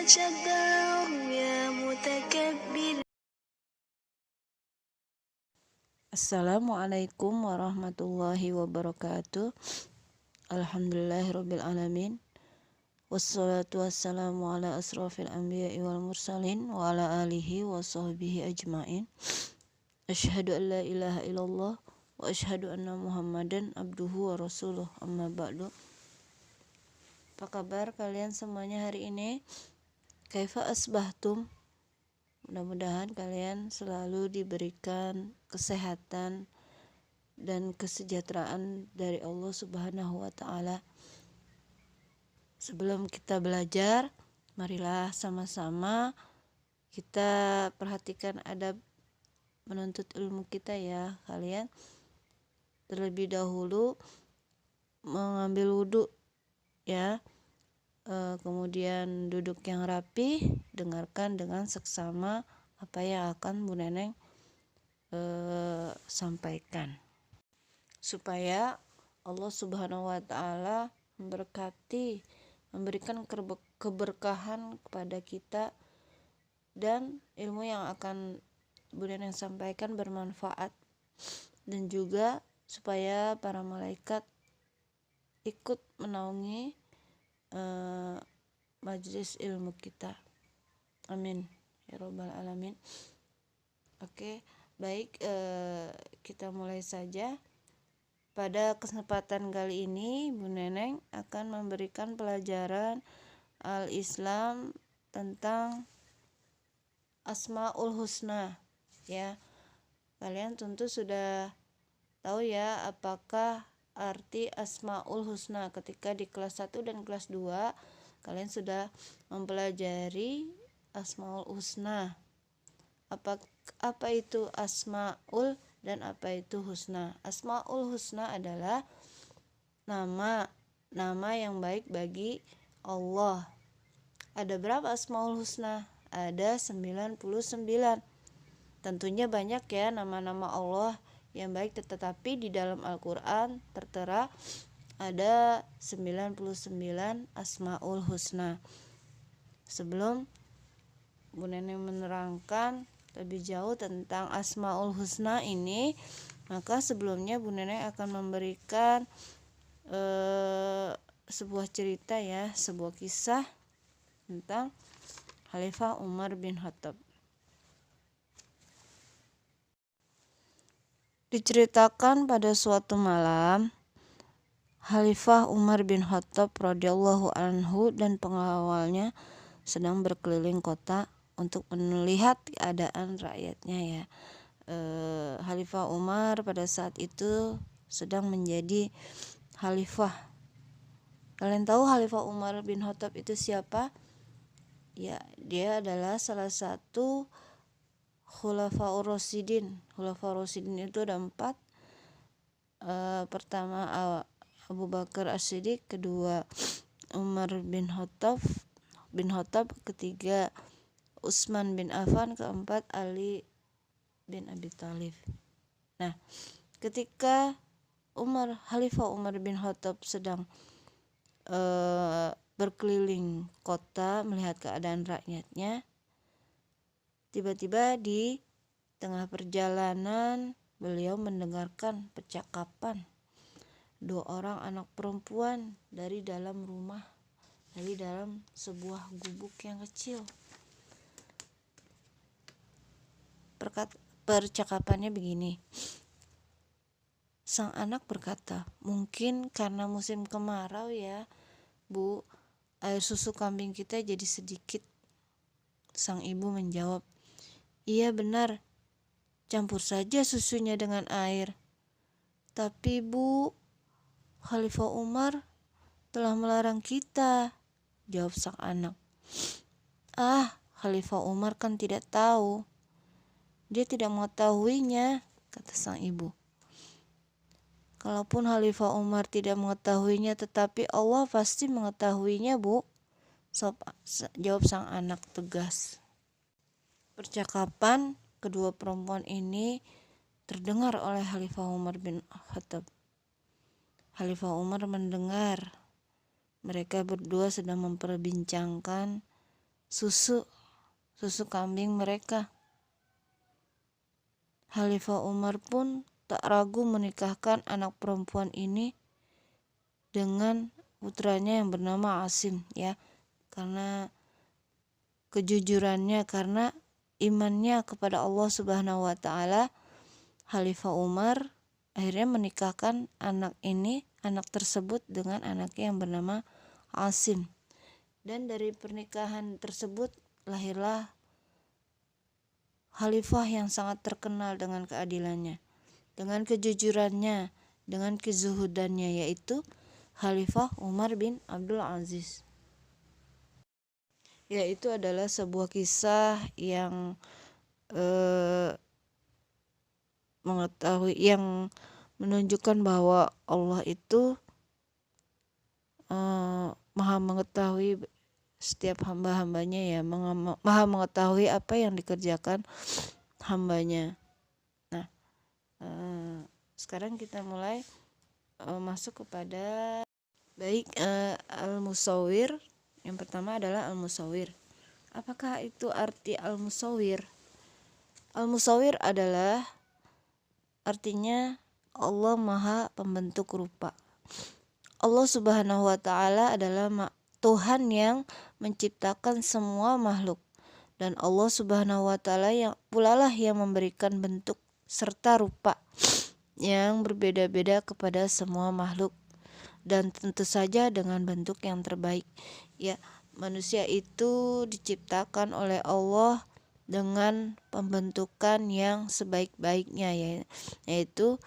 جبار يا متكبر. Assalamualaikum warahmatullahi wabarakatuh. Alhamdulillahirabbil alamin. Wassalatu wassalamu ala asrofil anbiya'i wal mursalin wa ala alihi wa sahbihi ajmain. Asyhadu an la ilaha illallah wa asyhadu anna Muhammadan abduhu wa rasuluh. Amma ba'du. Apa kabar kalian semuanya hari ini? Kaifa asbahtum? Mudah-mudahan kalian selalu diberikan kesehatan dan kesejahteraan dari Allah Subhanahu wa taala. Sebelum kita belajar, marilah sama-sama kita perhatikan adab menuntut ilmu kita ya. Kalian terlebih dahulu mengambil wudhu ya. Kemudian duduk yang rapi, dengarkan dengan seksama apa yang akan Bu Neneng sampaikan, supaya Allah Subhanahu wa taala memberkati, memberikan keberkahan kepada kita, dan ilmu yang akan Bu Neneng sampaikan bermanfaat, dan juga supaya para malaikat ikut menaungi majelis ilmu kita. Amin ya robbal alamin. Oke, baik, kita mulai saja. Pada kesempatan kali ini Bu Neneng akan memberikan pelajaran Al-Islam tentang Asmaul Husna ya. Kalian tentu sudah tahu ya apakah arti Asmaul Husna. Ketika di kelas 1 dan kelas 2 kalian sudah mempelajari Asmaul Husna. Apa itu Asmaul dan apa itu Husna? Asmaul Husna adalah nama yang baik bagi Allah. Ada berapa Asmaul Husna? Ada 99. Tentunya banyak ya nama-nama Allah yang baik, tetapi di dalam Al-Quran tertera ada 99 Asmaul Husna. Sebelum Bu Neneng menerangkan lebih jauh tentang Asmaul Husna ini, maka sebelumnya Bu Neneng akan memberikan sebuah cerita ya, sebuah kisah tentang Khalifah Umar bin Khattab. Diceritakan pada suatu malam, Khalifah Umar bin Khattab radhiyallahu anhu dan pengawalnya sedang berkeliling kota untuk melihat keadaan rakyatnya ya. Khalifah Umar pada saat itu sedang menjadi khalifah. Kalian tahu Khalifah Umar bin Khattab itu siapa? Ya, dia adalah salah satu Khulafaur Rasyidin. Khulafaur Rasyidin itu ada 4. Pertama Abu Bakar As-Siddiq, kedua Umar bin Khattab, ketiga Utsman bin Affan, keempat Ali bin Abi Thalib. Nah, ketika Khalifah Umar bin Khattab sedang berkeliling kota melihat keadaan rakyatnya, tiba-tiba di tengah perjalanan beliau mendengarkan percakapan 2 orang anak perempuan dari dalam rumah, dari dalam sebuah gubuk yang kecil. Percakapannya begini. Sang anak berkata, "Mungkin karena musim kemarau ya, Bu, air susu kambing kita jadi sedikit." Sang ibu menjawab, "Iya benar, campur saja susunya dengan air." "Tapi Bu, Khalifah Umar telah melarang kita," jawab sang anak. Khalifah Umar kan tidak tahu. Dia tidak mengetahuinya, kata sang ibu. "Kalaupun Khalifah Umar tidak mengetahuinya, tetapi Allah pasti mengetahuinya, Bu," jawab sang anak tegas. Percakapan kedua perempuan ini terdengar oleh Khalifah Umar bin Khattab. Khalifah Umar mendengar mereka berdua sedang memperbincangkan susu kambing mereka. Khalifah Umar pun tak ragu menikahkan anak perempuan ini dengan putranya yang bernama Asim, ya, karena kejujurannya, karena imannya kepada Allah Subhanahu wa taala. Khalifah Umar akhirnya menikahkan anak tersebut dengan anaknya yang bernama Asim. Dan dari pernikahan tersebut lahirlah khalifah yang sangat terkenal dengan keadilannya, dengan kejujurannya, dengan kezuhudannya, yaitu Khalifah Umar bin Abdul Aziz. Yaitu adalah sebuah kisah yang yang menunjukkan bahwa Allah itu maha mengetahui setiap hamba-hambanya, ya, maha mengetahui apa yang dikerjakan hambanya. Nah, sekarang kita mulai masuk kepada al-musawwir. Yang pertama adalah al-musawwir. Apakah itu arti al-musawwir? Al-musawwir adalah artinya Allah maha pembentuk rupa. Allah Subhanahu wa taala adalah Tuhan yang menciptakan semua makhluk, dan Allah Subhanahu wa taala yang pula lah yang memberikan bentuk serta rupa yang berbeda-beda kepada semua makhluk, dan tentu saja dengan bentuk yang terbaik. Ya, manusia itu diciptakan oleh Allah dengan pembentukan yang sebaik-baiknya, yaitu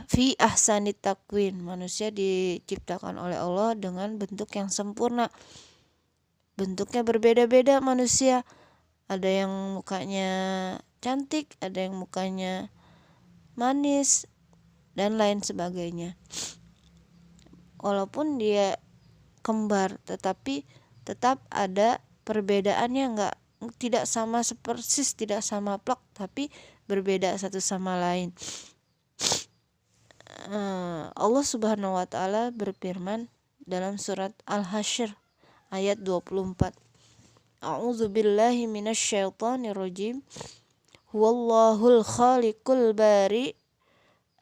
fi ahsanit takwin. Manusia diciptakan oleh Allah dengan bentuk yang sempurna. Bentuknya berbeda-beda manusia. Ada yang mukanya cantik, ada yang mukanya manis, dan lain sebagainya. Walaupun dia kembar, tetapi tetap ada perbedaannya, tidak sama persis, tidak sama plak, tapi berbeda satu sama lain. Allah Subhanahu wa taala berfirman dalam surat Al-Hasyr ayat 24. A'udzu billahi minasyaitonir rajim. Huwallahul khaliqul bari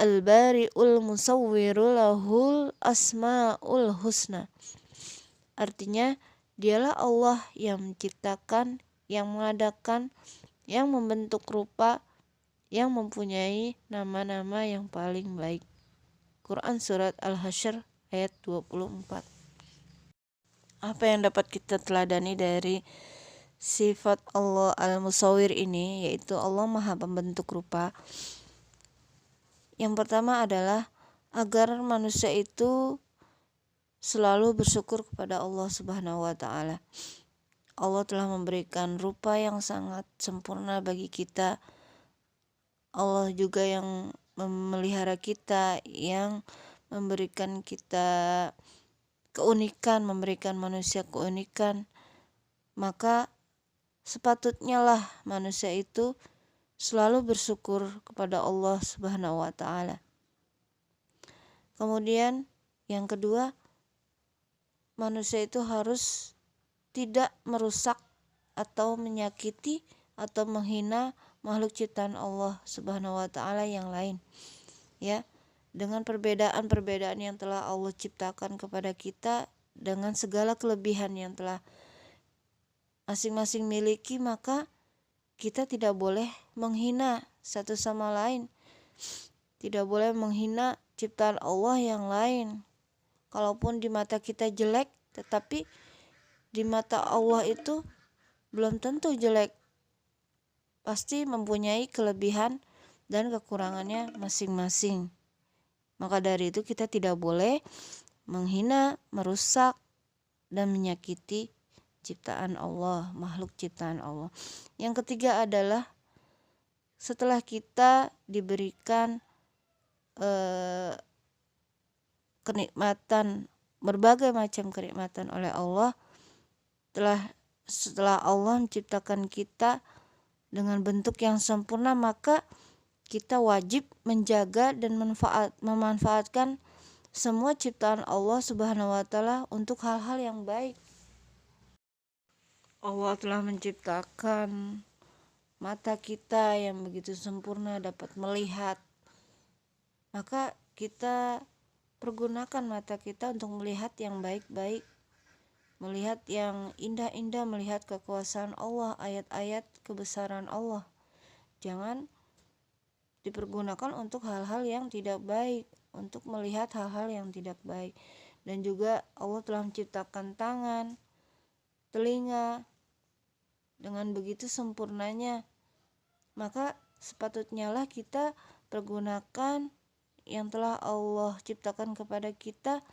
al-bari'ul musawwiru lahul asmaul husna. Artinya, dialah Allah yang menciptakan, yang mengadakan, yang membentuk rupa, yang mempunyai nama-nama yang paling baik. Quran surat Al-Hasyr ayat 24. Apa yang dapat kita teladani dari sifat Allah al-musawwir ini, yaitu Allah maha pembentuk rupa? Yang pertama adalah agar manusia itu selalu bersyukur kepada Allah Subhanahu wa taala. Allah telah memberikan rupa yang sangat sempurna bagi kita. Allah juga yang memelihara kita, yang memberikan kita keunikan, memberikan manusia keunikan. Maka sepatutnya lah manusia itu selalu bersyukur kepada Allah Subhanahu wa taala. Kemudian yang kedua, manusia itu harus tidak merusak atau menyakiti atau menghina makhluk ciptaan Allah Subhanahu wa taala yang lain, ya, dengan perbedaan-perbedaan yang telah Allah ciptakan kepada kita, dengan segala kelebihan yang telah masing-masing miliki, maka kita tidak boleh menghina satu sama lain, tidak boleh menghina ciptaan Allah yang lain. Kalaupun di mata kita jelek, tetapi di mata Allah itu belum tentu jelek, pasti mempunyai kelebihan dan kekurangannya masing-masing. Maka dari itu kita tidak boleh menghina, merusak, dan menyakiti ciptaan Allah, makhluk ciptaan Allah. Yang ketiga adalah setelah kita diberikan kenikmatan, berbagai macam kenikmatan oleh Allah, setelah Allah menciptakan kita dengan bentuk yang sempurna, maka kita wajib menjaga dan memanfaatkan semua ciptaan Allah Subhanahu wa taala untuk hal-hal yang baik. Allah telah menciptakan mata kita yang begitu sempurna dapat melihat, maka kita pergunakan mata kita untuk melihat yang baik-baik, melihat yang indah-indah, melihat kekuasaan Allah, ayat-ayat kebesaran Allah. Jangan dipergunakan untuk hal-hal yang tidak baik, untuk melihat hal-hal yang tidak baik. Dan juga Allah telah menciptakan tangan, telinga dengan begitu sempurnanya, maka sepatutnya lah kita pergunakan yang telah Allah ciptakan kepada kita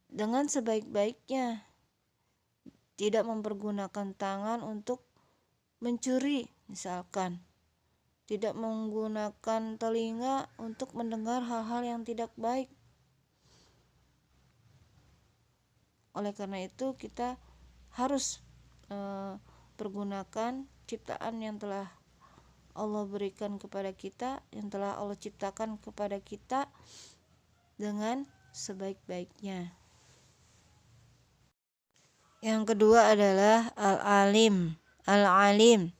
dengan sebaik-baiknya. Tidak mempergunakan tangan untuk mencuri misalkan, tidak menggunakan telinga untuk mendengar hal-hal yang tidak baik. Oleh karena itu kita harus pergunakan ciptaan yang telah Allah berikan kepada kita, yang telah Allah ciptakan kepada kita dengan sebaik-baiknya. Yang kedua adalah al-alim. Al-alim.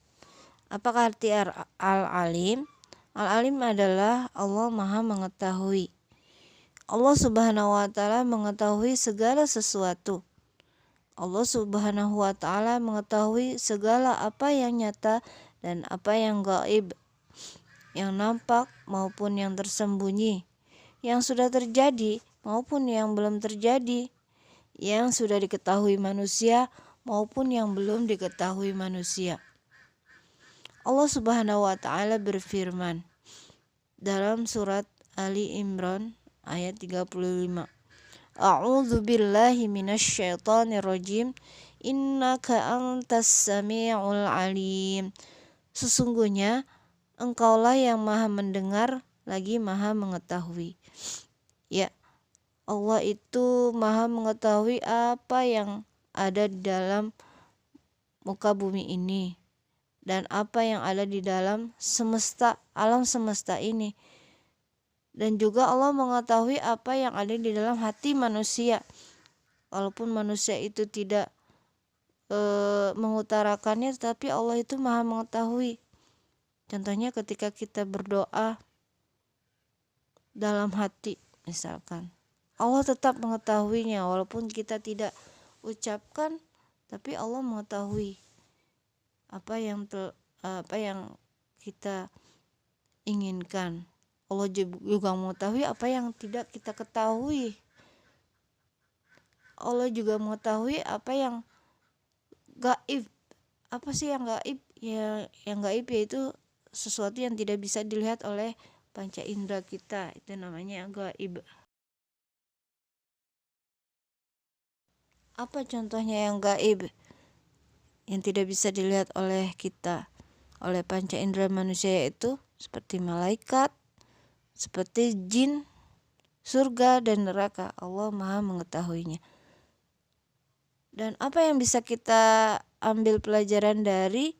Apakah arti al-alim? Al-alim adalah Allah Maha mengetahui. Allah Subhanahu wa taala mengetahui segala sesuatu. Allah Subhanahu wa taala mengetahui segala apa yang nyata dan apa yang gaib, yang nampak maupun yang tersembunyi, yang sudah terjadi maupun yang belum terjadi, yang sudah diketahui manusia maupun yang belum diketahui manusia. Allah Subhanahu wa taala berfirman dalam surat Ali Imran ayat 35. A'udzu billahi minasyaitonir rajim. Innaka antas samiul alim. Sesungguhnya engkaulah yang Maha mendengar lagi Maha mengetahui. Ya, Allah itu Maha mengetahui apa yang ada di dalam muka bumi ini dan apa yang ada di dalam semesta, alam semesta ini. Dan juga Allah mengetahui apa yang ada di dalam hati manusia. Walaupun manusia itu tidak mengutarakannya, tetapi Allah itu Maha mengetahui. Contohnya ketika kita berdoa dalam hati misalkan, Allah tetap mengetahuinya walaupun kita tidak ucapkan, tapi Allah mengetahui apa yang kita inginkan. Allah juga mengetahui apa yang tidak kita ketahui. Allah juga mengetahui apa yang gaib. Apa sih yang gaib? Ya, yang gaib yaitu sesuatu yang tidak bisa dilihat oleh panca indera kita. Itu namanya gaib. Apa contohnya yang gaib? Yang tidak bisa dilihat oleh kita, oleh panca indera manusia, yaitu seperti malaikat, seperti jin, surga dan neraka. Allah Maha mengetahuinya. Dan apa yang bisa kita ambil pelajaran dari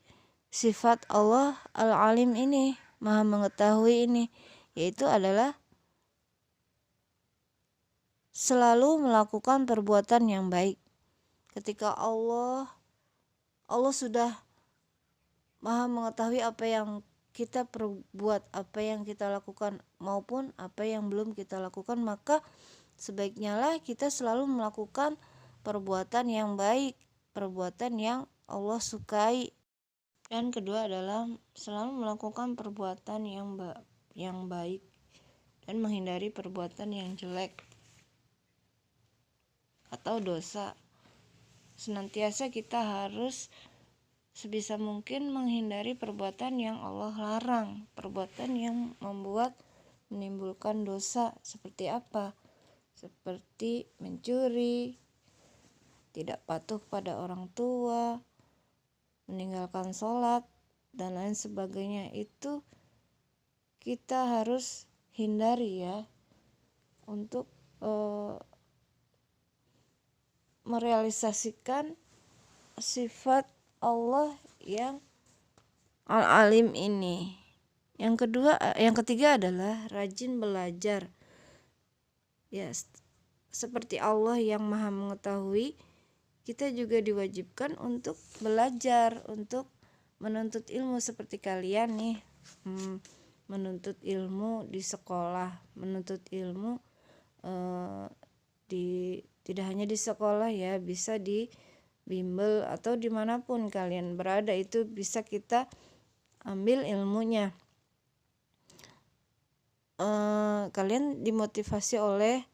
sifat Allah Al-Alim ini, Maha mengetahui ini, yaitu adalah selalu melakukan perbuatan yang baik. Ketika Allah sudah Maha mengetahui apa yang kita perbuat, apa yang kita lakukan maupun apa yang belum kita lakukan, maka sebaiknya lah kita selalu melakukan perbuatan yang baik, perbuatan yang Allah sukai. Dan kedua adalah selalu melakukan perbuatan yang baik dan menghindari perbuatan yang jelek atau dosa. Senantiasa kita harus sebisa mungkin menghindari perbuatan yang Allah larang, perbuatan yang menimbulkan dosa. Seperti apa? Seperti mencuri, tidak patuh pada orang tua, meninggalkan sholat, dan lain sebagainya. Itu kita harus hindari ya, untuk merealisasikan sifat Allah yang Al-Alim ini. Yang ketiga adalah rajin belajar. Ya, seperti Allah yang Maha mengetahui, kita juga diwajibkan untuk belajar, untuk menuntut ilmu seperti kalian nih, menuntut ilmu di sekolah, menuntut ilmu tidak hanya di sekolah ya, bisa di bimbel atau dimanapun kalian berada, itu bisa kita ambil ilmunya. Kalian dimotivasi oleh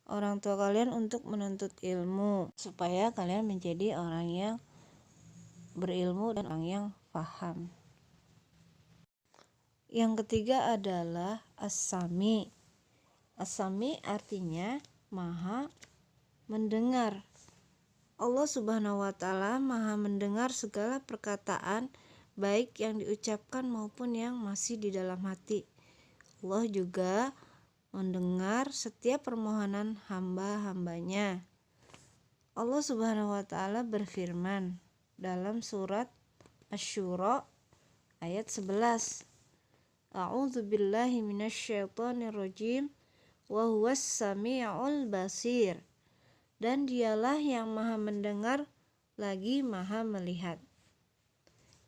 orang tua kalian untuk menuntut ilmu supaya kalian menjadi orang yang berilmu dan orang yang paham. Yang ketiga adalah as-sami. As-sami artinya maha mendengar. Allah Subhanahu wa ta'ala maha mendengar segala perkataan, baik yang diucapkan maupun yang masih di dalam hati. Allah juga mendengar setiap permohonan hamba-hambanya. Allah Subhanahu wa ta'ala berfirman dalam surat Asy-Syura ayat 11. A'udzu billahi minasyaitonir rajim wa huwas samiul basir. Dan dialah yang maha mendengar lagi maha melihat.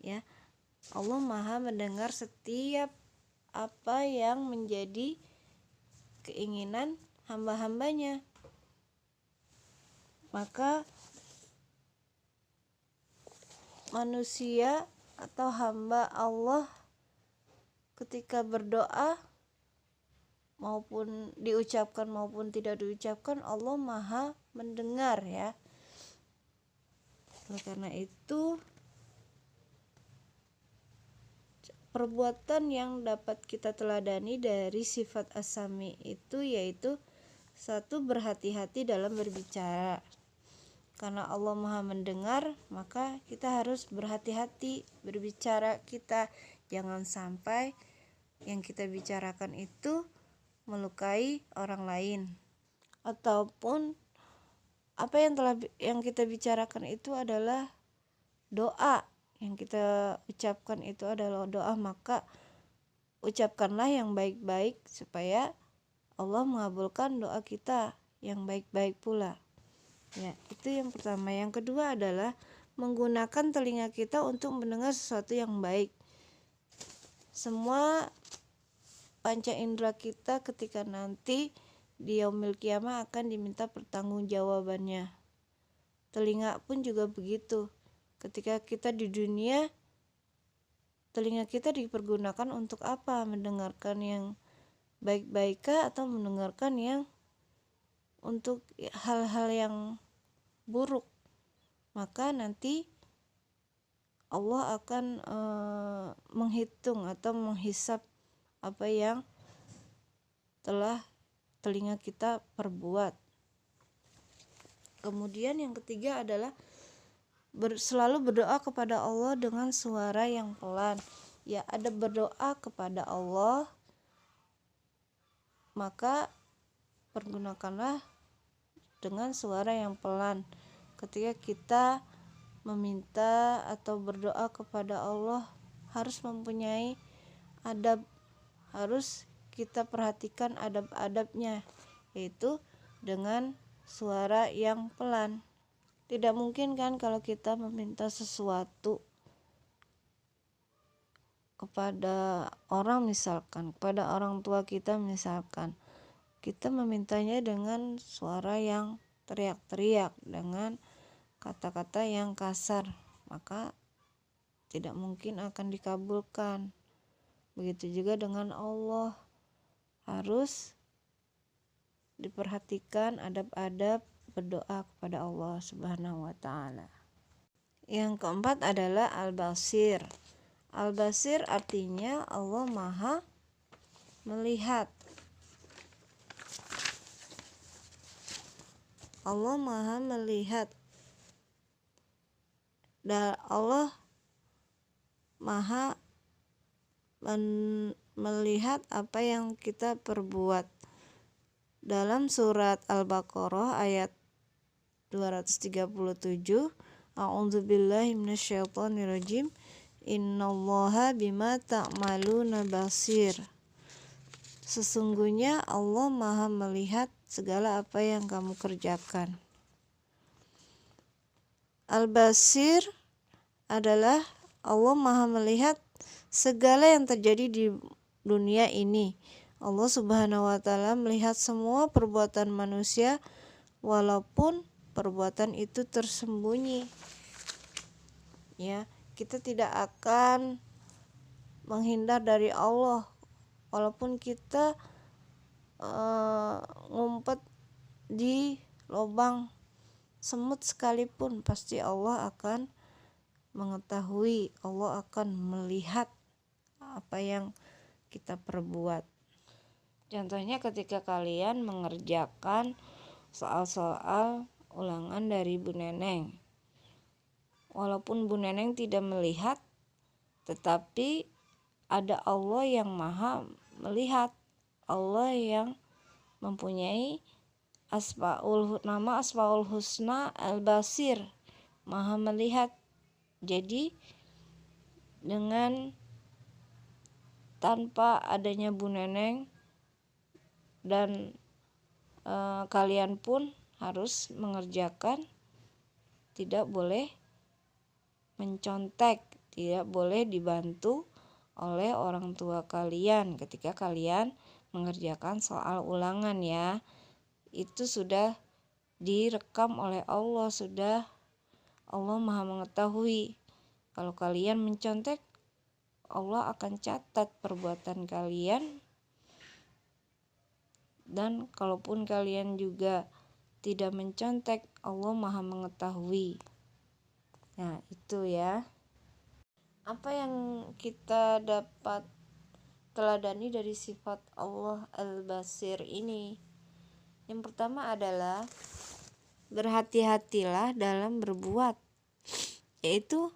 Ya. Allah maha mendengar setiap apa yang menjadi keinginan hamba-hambanya. Maka manusia atau hamba Allah ketika berdoa maupun diucapkan maupun tidak diucapkan, Allah maha mendengar ya. Oleh karena itu, perbuatan yang dapat kita teladani dari sifat as-sami itu yaitu satu, berhati-hati dalam berbicara. Karena Allah maha mendengar, maka kita harus berhati-hati berbicara kita. Jangan sampai yang kita bicarakan itu melukai orang lain, ataupun apa yang kita bicarakan itu adalah doa, yang kita ucapkan itu adalah doa, maka ucapkanlah yang baik-baik supaya Allah mengabulkan doa kita yang baik-baik pula. Ya, itu yang pertama. Yang kedua adalah menggunakan telinga kita untuk mendengar sesuatu yang baik. Semua panca indera kita ketika nanti di yaumil qiyamah akan diminta pertanggungjawabannya. Telinga pun juga begitu. Ketika kita di dunia, telinga kita dipergunakan untuk apa? Mendengarkan yang baik-baik atau mendengarkan yang untuk hal-hal yang buruk. Maka nanti Allah akan menghitung atau menghisap apa yang telah telinga kita perbuat. Kemudian yang ketiga adalah selalu berdoa kepada Allah dengan suara yang pelan. Ya, ada berdoa kepada Allah, maka pergunakanlah dengan suara yang pelan. Ketika kita meminta atau berdoa kepada Allah, harus mempunyai adab, harus kita perhatikan adab-adabnya, yaitu dengan suara yang pelan. Tidak mungkin kan kalau kita meminta sesuatu kepada orang, misalkan kepada orang tua kita, misalkan kita memintanya dengan suara yang teriak-teriak, dengan kata-kata yang kasar, maka tidak mungkin akan dikabulkan. Begitu juga dengan Allah, harus diperhatikan adab-adab berdoa kepada Allah Subhanahu wa ta'ala. Yang keempat adalah al-basir. Al-basir artinya Allah maha melihat. Allah maha melihat. Dan Allah maha melihat apa yang kita perbuat. Dalam surat Al-Baqarah ayat 237, A'udzubillahi minasyaitonirrajim, Innallaha bima ta'maluna basir. Sesungguhnya Allah maha melihat segala apa yang kamu kerjakan. Al-Basir adalah Allah Maha melihat segala yang terjadi di dunia ini. Allah Subhanahu wa taala melihat semua perbuatan manusia walaupun perbuatan itu tersembunyi. Ya, kita tidak akan menghindar dari Allah walaupun kita ngumpet di lubang semut sekalipun, pasti Allah akan mengetahui, Allah akan melihat apa yang kita perbuat. Contohnya ketika kalian mengerjakan soal-soal ulangan dari Bu Neneng, walaupun Bu Neneng tidak melihat, tetapi ada Allah yang maha melihat, Allah yang mempunyai nama Asmaul Husna Al-Basir, maha melihat. Jadi dengan tanpa adanya Bu Neneng dan kalian pun harus mengerjakan, tidak boleh mencontek, tidak boleh dibantu oleh orang tua kalian ketika kalian mengerjakan soal ulangan ya. Itu sudah direkam oleh Allah, sudah Allah maha mengetahui. Kalau kalian mencontek, Allah akan catat perbuatan kalian, dan kalaupun kalian juga tidak mencontek, Allah maha mengetahui. Nah itu ya, apa yang kita dapat teladani dari sifat Allah Al-Basir ini. Yang pertama adalah berhati-hatilah dalam berbuat, yaitu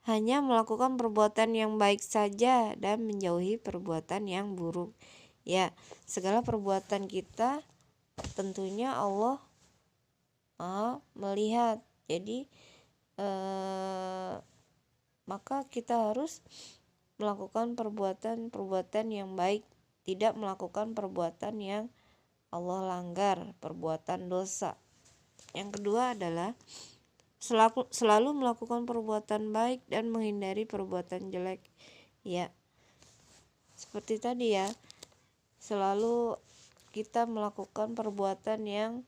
hanya melakukan perbuatan yang baik saja dan menjauhi perbuatan yang buruk. Ya, segala perbuatan kita tentunya Allah melihat. Jadi maka kita harus melakukan perbuatan yang baik, tidak melakukan perbuatan yang Allah langgar, perbuatan dosa. Yang kedua adalah selalu melakukan perbuatan baik dan menghindari perbuatan jelek. Ya, seperti tadi ya, selalu kita melakukan perbuatan yang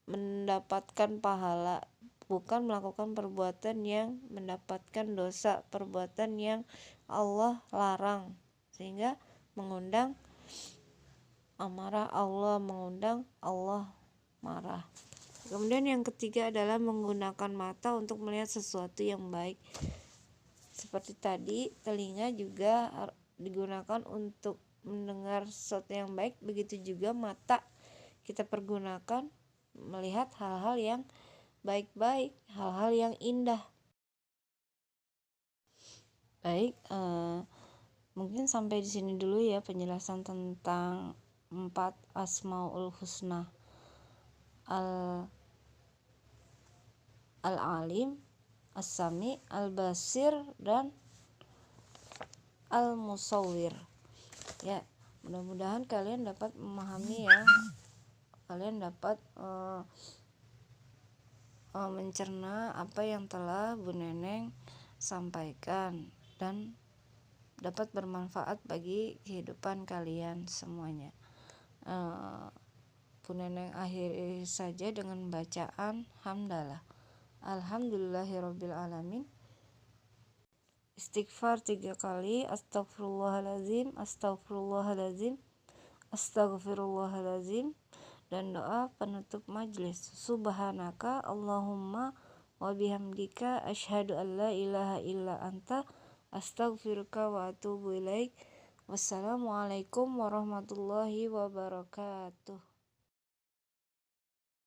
mendapatkan pahala, bukan melakukan perbuatan yang mendapatkan dosa, perbuatan yang Allah larang, sehingga mengundang amarah Allah, mengundang Allah marah. Kemudian yang ketiga adalah menggunakan mata untuk melihat sesuatu yang baik. Seperti tadi, telinga juga digunakan untuk mendengar sesuatu yang baik, begitu juga mata kita pergunakan melihat hal-hal yang baik-baik, hal-hal yang indah. Baik, mungkin sampai di sini dulu ya penjelasan tentang 4 Asmaul Husna, Al-Alim, As-Sami, Al-Basir, dan Al-Musawwir. Ya, mudah-mudahan kalian dapat memahami ya, kalian dapat mencerna apa yang telah Bu Neneng sampaikan dan dapat bermanfaat bagi kehidupan kalian semuanya. Bu Neneng akhiri saja dengan bacaan hamdalah. Alhamdulillahirabbil alamin. Istighfar 3 kali, astagfirullahalazim, astagfirullahalazim, astagfirullahalazim, dan doa penutup majlis. Subhanaka Allahumma wa bihamdika asyhadu an la ilaha illa anta astaghfiruka wa atubu ilaik. Wassalamualaikum warahmatullahi wabarakatuh.